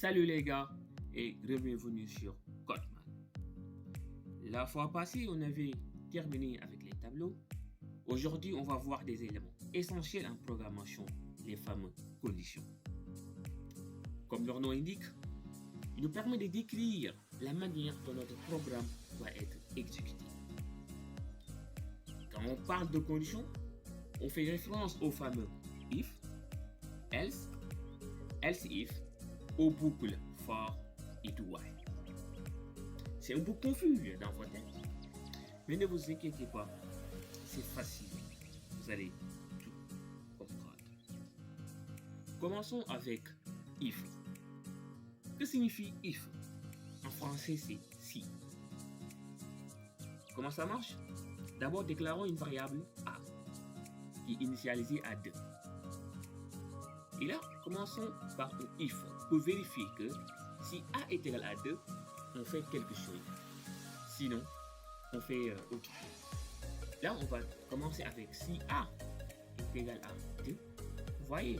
Salut les gars et bienvenue sur Codman. La fois passée, on avait terminé avec les tableaux. Aujourd'hui, on va voir des éléments essentiels en programmation, les fameuses conditions. Comme leur nom indique, il nous permet de décrire la manière dont notre programme doit être exécuté. Quand on parle de conditions, on fait référence au fameux if, else, else if, aux boucles for et do while. C'est un peu confus dans votre tête, mais ne vous inquiétez pas, c'est facile, vous allez tout comprendre. Commençons avec if. Que signifie if? En français, c'est si. Comment ça marche? D'abord, déclarons une variable a qui est initialisée à 2. Et là, commençons par un if pour vérifier que si a est égal à 2, on fait quelque chose. Sinon, on fait autre chose. Là, on va commencer avec si a est égal à 2. Vous voyez,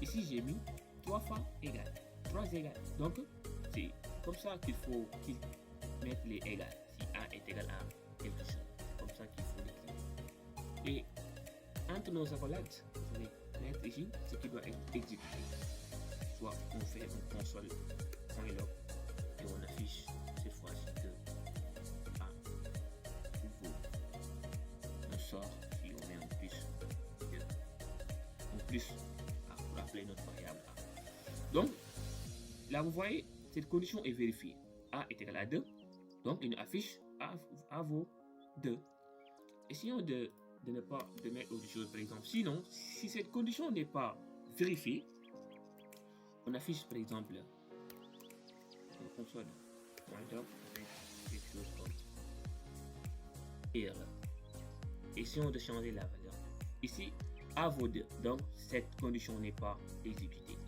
ici j'ai mis 3 fois égal. 3 égales. Donc, c'est comme ça qu'il faut mettre les égales. Si a est égal à quelque chose. Comme ça qu'il faut l'écrire. Et entre nos accolades, vous allez mettre ici ce qui doit être exécuté. Soit on fait un console.log et on affiche cette fois-ci que A vaut. On sort si on met un plus pour appeler notre variable A. Donc, là vous voyez, cette condition est vérifiée. A est égal à 2, donc il nous affiche A vaut 2. Essayons de ne pas mettre autre chose, par exemple. Sinon, si cette condition n'est pas vérifiée, on affiche par exemple un console.log avec quelque chose comme erreur. Essayons de changer la valeur. Ici, A vaut 2, donc cette condition n'est pas exécutée.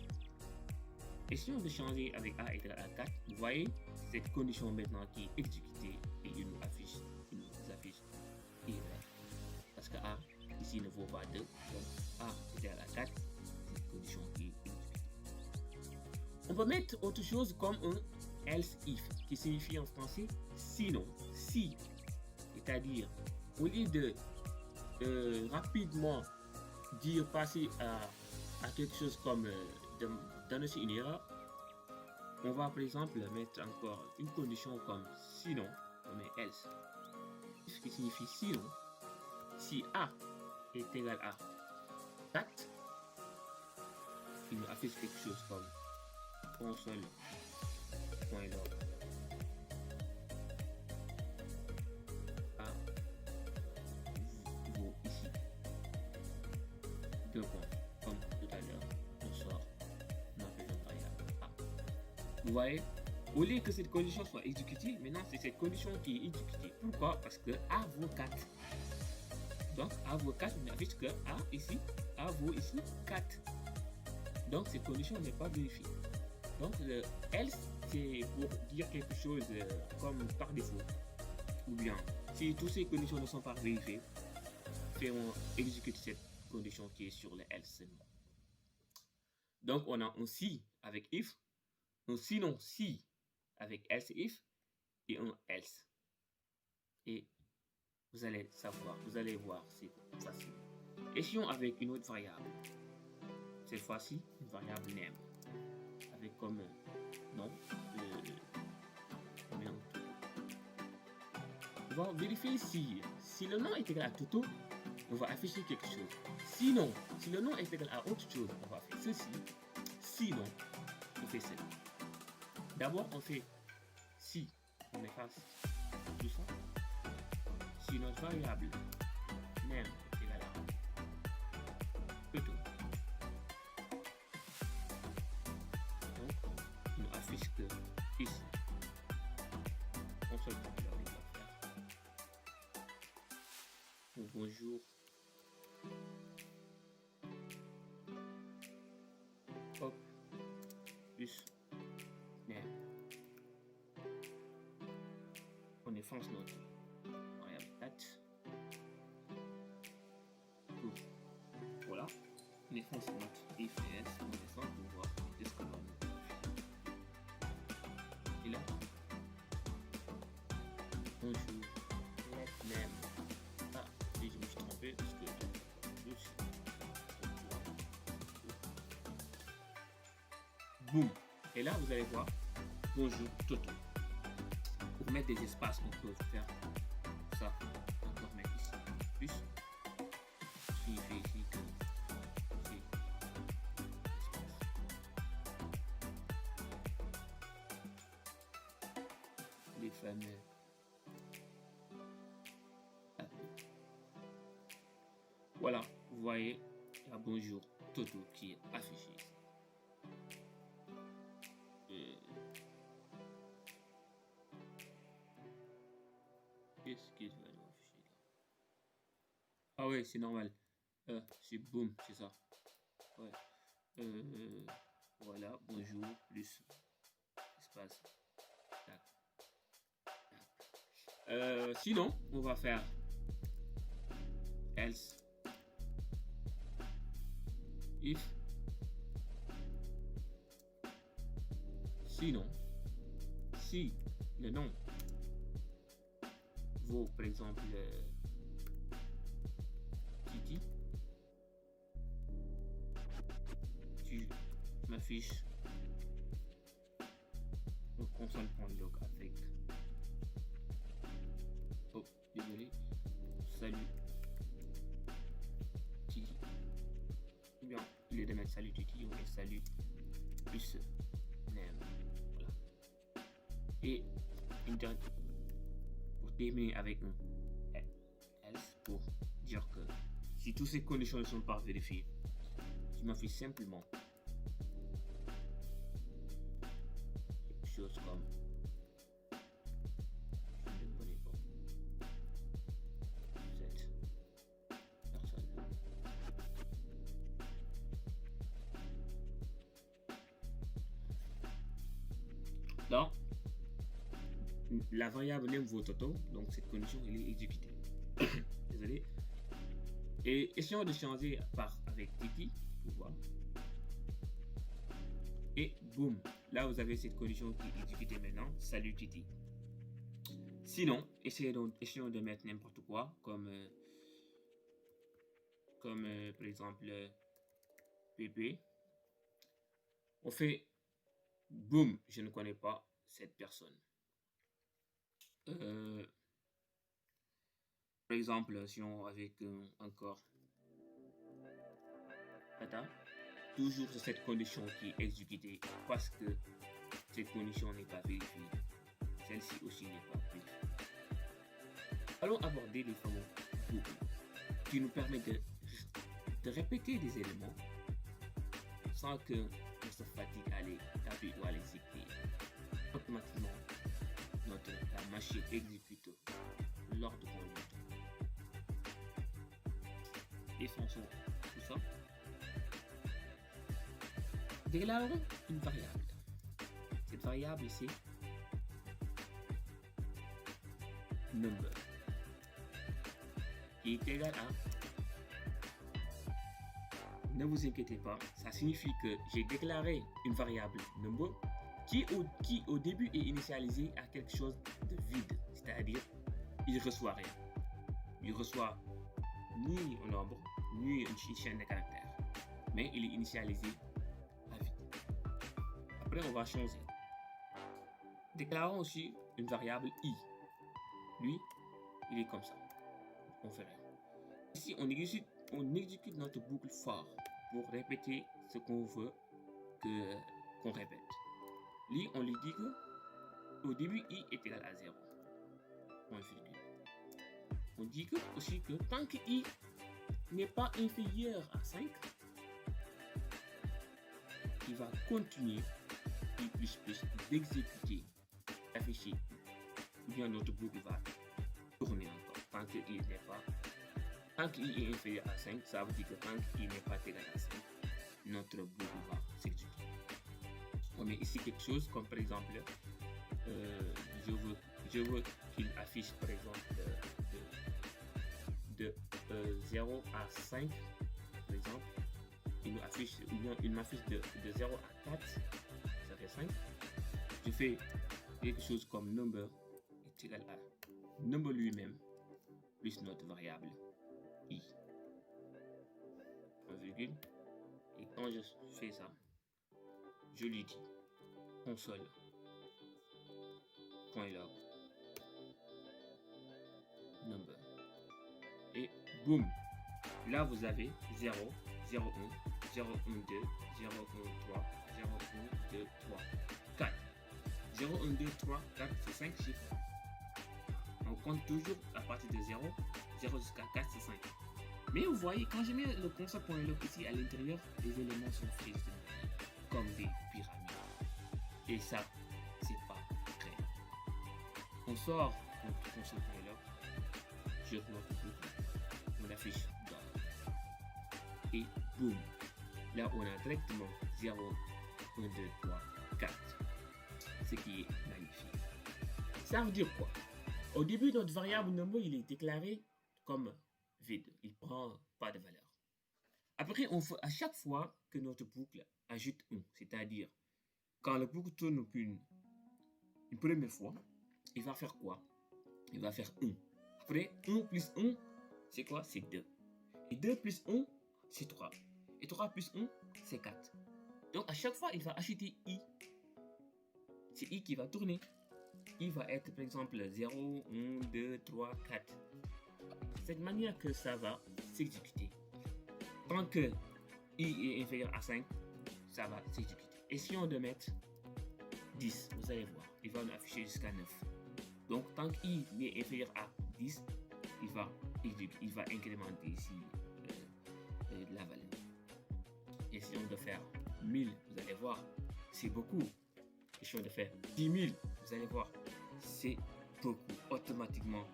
Essayons de changer avec A est égal à 4. Vous voyez, cette condition maintenant qui est exécutée et il nous affiche erreur. Parce que A ici ne vaut pas 2, donc A est égal à 4, c'est une condition qui est exécutée. On peut mettre autre chose comme un else if, qui signifie en français sinon, si. C'est-à-dire, au lieu de rapidement passer à quelque chose comme donner une erreur, on va par exemple mettre encore une condition comme sinon, on met else, ce qui signifie sinon. Si A est égal à 4, il nous affiche quelque chose comme console.log A vaut ici 2 points. Comme tout à l'heure, on sort, on appelle notre variable A. Vous voyez, au lieu que cette condition soit exécutée, maintenant c'est cette condition qui est exécutée. Pourquoi? Parce que A vaut 4. Donc A vaut 4, on affiche que A vaut ici 4. Donc cette condition n'est pas vérifiée. Donc le else, c'est pour dire quelque chose comme par défaut. Ou bien, si toutes ces conditions ne sont pas vérifiées, on exécute cette condition qui est sur le else seulement. Donc on a un si avec if, un sinon si avec else if et un else. Et vous allez savoir, vous allez voir, c'est facile. Essayons avec une autre variable. Cette fois-ci, une variable name. Avec comme nom on va vérifier si le nom est égal à Toto, on va afficher quelque chose. Sinon, si le nom est égal à autre chose, on va faire ceci. Sinon, on fait cela. D'abord, on fait si, on efface tout ça. Si notre variable name est égal à Toto, donc il nous affiche que ici, on se va faire bonjour, hop, plus name. On efface notre variable date. Voilà, on efface notre if et else, on descend pour voir ce qu'on va. bonjour, let name. Ah, et je me suis trompé parce que boum. Et là, vous allez voir bonjour Toto. Pour mettre des espaces, on peut faire ça. Encore mettre ici plus. Signifie ici que c'est espace. Les fameux. Voilà, vous voyez, il y a bonjour Toto qui est affiché ici. Qu'est-ce qui va nous afficher là? Ah ouais, c'est normal. C'est boom, c'est ça. Ouais. Voilà, bonjour, plus espace. Tac. Tac. Sinon, on va faire else. If. Sinon, si le nom vaut par exemple Titi, tu m'affiches le console.log avec oh désolé salut Titi, ou bien au lieu de mettre salut Titi on met salut plus name. Voilà. Et une dernière pour terminer avec un else pour dire que si toutes ces conditions ne sont pas vérifiées, tu m'affiches simplement quelque chose comme je ne connais pas cette personne. Là, la variable name vaut Toto, donc cette condition elle est exécutée. Désolé. Et essayons de changer par avec Titi pour voir. Et boum, là vous avez cette condition qui est exécutée maintenant. Salut Titi. Sinon, essayons de mettre n'importe quoi comme par exemple PP. On fait boum, je ne connais pas cette personne. Par exemple, si on avec encore attends, toujours cette condition qui est exécutée parce que cette condition n'est pas vérifiée. Celle-ci aussi n'est pas vérifiée. Allons aborder les fameux boucles qui nous permettent de répéter des éléments sans que on se fatigue à les taper ou à les écrire. Automatiquement, la machine exécute l'ordre qu'on lui donne. Défonçons tout ça. Déclarons une variable. Cette variable ici, number, qui est égal à. Ne vous inquiétez pas, ça signifie que j'ai déclaré une variable number qui au début est initialisée à quelque chose de vide, c'est-à-dire il reçoit rien. Il reçoit ni un nombre, ni une chaîne de caractères, mais il est initialisé à vide. Après, on va changer. Déclarons aussi une variable i. Lui, il est comme ça. On fait rien. Ici, on exécute notre boucle for pour répéter ce qu'on veut qu'on répète. Lui, on lui dit que au début, i est égal à 0. Point virgule. On dit que, aussi que tant que i n'est pas inférieur à 5, il va continuer i++ d'exécuter, d'afficher, ou bien notre boucle va tourner encore. Tant que i n'est pas, tant que i est inférieur à 5, ça veut dire que tant que i n'est pas égal à 5, notre boucle va s'exécuter. On met ici quelque chose comme par exemple, je veux qu'il affiche par exemple de 0 à 5 par exemple, il m'affiche de 0 à 4, ça fait 5. Je fais quelque chose comme number est égal à number lui-même plus notre variable i. Point virgule. Et quand je fais ça, je lui dis console .log number. Et boum, là vous avez 0, 0, 1, 0, 1, 2, 0, 1, 3, 0, 1, 2, 3, 4. 0, 1, 2, 3, 4, c'est 5 chiffres. On compte toujours à partir de 0, 0 jusqu'à 4, c'est 5. Mais vous voyez, quand je mets le console.log ici à l'intérieur, les éléments sont faits comme des pyramides. Et ça, c'est pas très. On sort notre console.log, je notre boucle, on affiche dans. Et boum, là on a directement 0, 1, 2, 3, 4. Ce qui est magnifique. Ça veut dire quoi? Au début, notre variable number, il est déclaré comme vide. Il ne prend pas de valeur. Après, à chaque fois que notre boucle ajoute 1, c'est-à-dire quand le boucle tourne une première fois, il va faire quoi? Il va faire 1. Après, 1 plus 1, c'est quoi? C'est 2. Et 2 plus 1, c'est 3. Et 3 plus 1, c'est 4. Donc, à chaque fois, il va ajouter i. C'est i qui va tourner. I va être, par exemple, 0, 1, 2, 3, 4. Cette manière que ça va s'exécuter. Tant que i est inférieur à 5, ça va s'exécuter. Et si on doit mettre 10, vous allez voir, il va nous afficher jusqu'à 9. Donc, tant que i est inférieur à 10, il va incrémenter ici la valeur. Et si on doit faire 1000, vous allez voir, c'est beaucoup. Et si on doit faire 10 000, vous allez voir, c'est beaucoup. Automatiquement,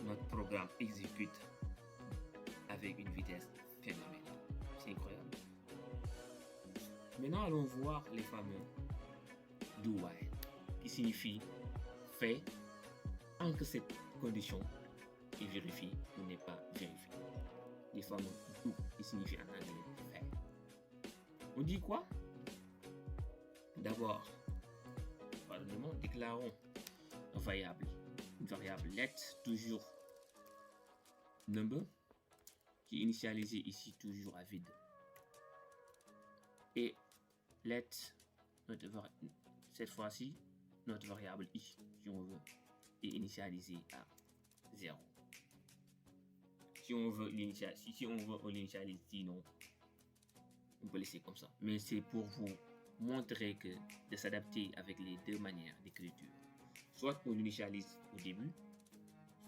notre programme exécute avec une vitesse phénoménale. C'est incroyable. Maintenant, allons voir les fameux do while, qui signifie fait tant que cette condition est vérifiée ou n'est pas vérifiée. Les fameux do, qui signifie en anglais fait. On dit quoi? D'abord, pardonnez-moi, déclarons une variable let, toujours number, qui est initialisée ici toujours à vide. Et let, cette fois-ci, notre variable i, si on veut, est initialisée à 0. Si on veut l'initialiser, sinon, on peut laisser comme ça. Mais c'est pour vous montrer que de s'adapter avec les deux manières d'écriture. Soit on l'initialise au début,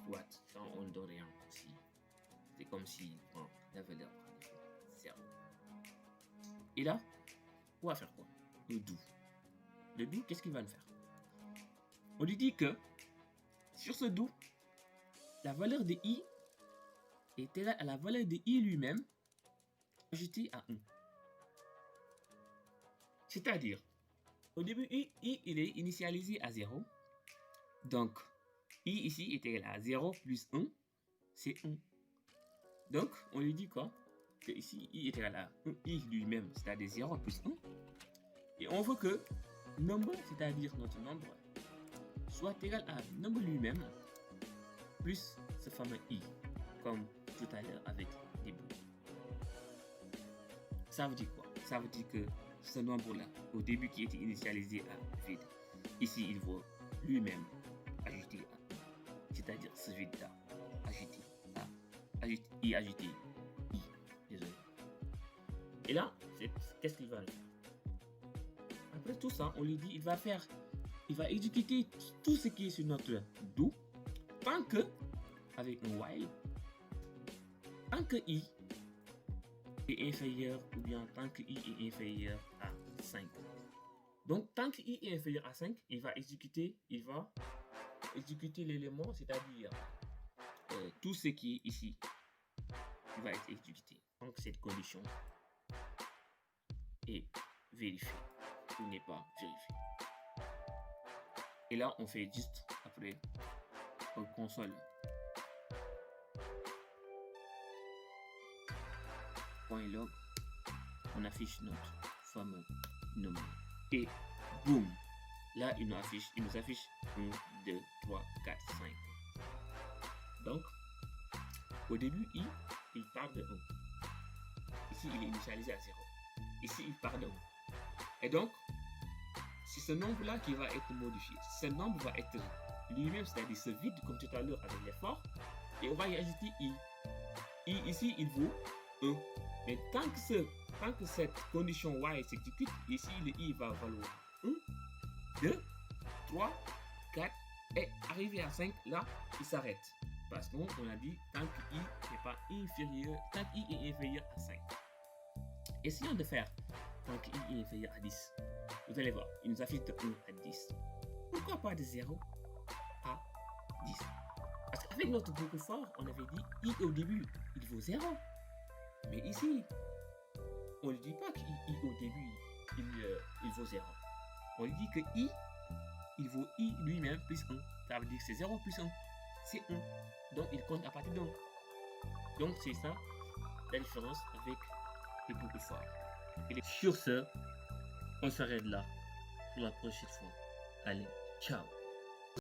soit quand on ne donne rien aussi. C'est comme si la valeur prend 0. Et là, on va faire quoi? Le do. Le do, qu'est-ce qu'il va nous faire? On lui dit que sur ce do, la valeur de i est égale à la valeur de i lui-même ajoutée à 1. C'est-à-dire, au début, i il est initialisé à 0. Donc, i ici est égal à 0 plus 1, c'est 1. Donc, on lui dit quoi? Que ici, i est égal à 1, i lui-même, c'est-à-dire 0 plus 1. Et on veut que number, c'est-à-dire notre nombre, soit égal à number lui-même plus ce fameux i, comme tout à l'heure avec des bouts. Ça veut dire quoi? Ça veut dire que ce nombre-là, au début qui était initialisé à vide, ici il vaut lui-même ajouté à, c'est-à-dire ce vide-là, ajouté à, ajouté i, désolé. Et là, qu'est-ce qu'il va faire? Après tout ça, on lui dit, il va exécuter tout ce qui est sur notre do, tant que, avec un while, tant que i est inférieur, ou bien tant que i est inférieur à 5. Donc, tant que i est inférieur à 5, il va exécuter l'élément, c'est-à-dire tout ce qui est ici, il va être exécuté. Tant que cette condition est vérifiée ou n'est pas vérifiée. Et là, on fait juste après au console. .log, on affiche notre fameux numéro. Et boum, là il nous affiche 1, 2, 3, 4, 5. Donc, au début, il part de 1. Ici, il est initialisé à 0. Ici, il part de 1. Et donc, c'est ce nombre-là qui va être modifié. Ce nombre va être lui-même, c'est-à-dire ce vide, comme tout à l'heure avec l'effort, et on va y ajouter i. I, ici, il vaut 1. Mais tant que cette condition y s'exécute, ici, le i va valoir 1, 2, 3, 4, et arrivé à 5, là, il s'arrête. Parce qu'on a dit tant que i n'est pas inférieur, tant que i est inférieur à 5. Essayons de faire tant que i est inférieur à 10. Vous allez voir, il nous affiche de 1 à 10. Pourquoi pas de 0 à 10? Parce qu'avec notre boucle fort, on avait dit i au début, il vaut 0. Mais ici, on ne dit pas que i au début, il vaut 0. On lui dit que i, il vaut i lui-même plus 1. Ça veut dire que c'est 0 plus 1. C'est 1. Donc, il compte à partir de 1. Donc, c'est ça la différence avec les boucles forts. Sur ce, on s'arrête là pour la prochaine fois. Allez, ciao!